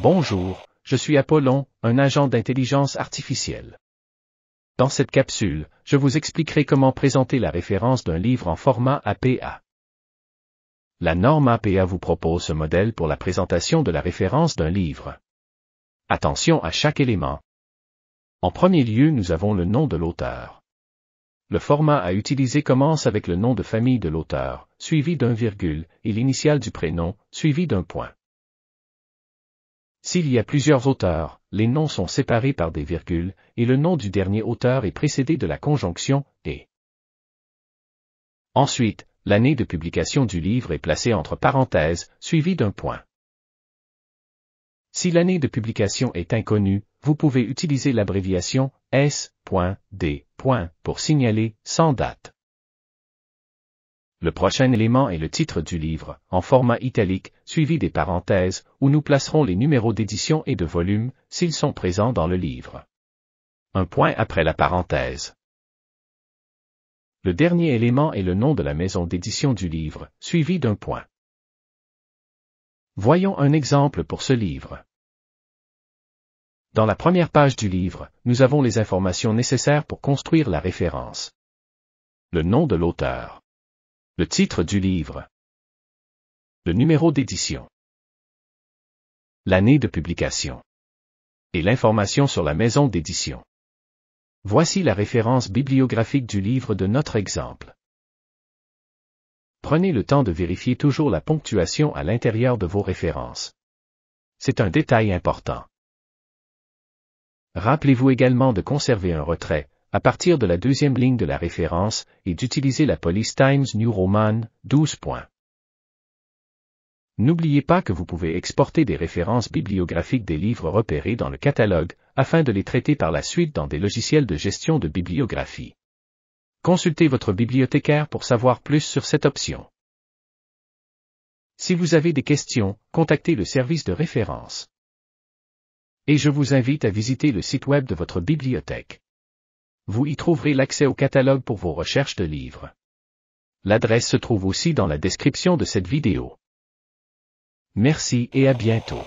Bonjour, je suis Apollon, un agent d'intelligence artificielle. Dans cette capsule, je vous expliquerai comment présenter la référence d'un livre en format APA. La norme APA vous propose ce modèle pour la présentation de la référence d'un livre. Attention à chaque élément. En premier lieu, nous avons le nom de l'auteur. Le format à utiliser commence avec le nom de famille de l'auteur, suivi d'un virgule, et l'initiale du prénom, suivi d'un point. S'il y a plusieurs auteurs, les noms sont séparés par des virgules, et le nom du dernier auteur est précédé de la conjonction « et ». Ensuite, l'année de publication du livre est placée entre parenthèses, suivie d'un point. Si l'année de publication est inconnue, vous pouvez utiliser l'abréviation S.D. pour signaler sans date. Le prochain élément est le titre du livre, en format italique, suivi des parenthèses, où nous placerons les numéros d'édition et de volume, s'ils sont présents dans le livre. Un point après la parenthèse. Le dernier élément est le nom de la maison d'édition du livre, suivi d'un point. Voyons un exemple pour ce livre. Dans la première page du livre, nous avons les informations nécessaires pour construire la référence. Le nom de l'auteur. Le titre du livre. Le numéro d'édition. L'année de publication. Et l'information sur la maison d'édition. Voici la référence bibliographique du livre de notre exemple. Prenez le temps de vérifier toujours la ponctuation à l'intérieur de vos références. C'est un détail important. Rappelez-vous également de conserver un retrait, à partir de la deuxième ligne de la référence, et d'utiliser la police Times New Roman, 12 points. N'oubliez pas que vous pouvez exporter des références bibliographiques des livres repérés dans le catalogue, afin de les traiter par la suite dans des logiciels de gestion de bibliographie. Consultez votre bibliothécaire pour savoir plus sur cette option. Si vous avez des questions, contactez le service de référence. Et je vous invite à visiter le site web de votre bibliothèque. Vous y trouverez l'accès au catalogue pour vos recherches de livres. L'adresse se trouve aussi dans la description de cette vidéo. Merci et à bientôt.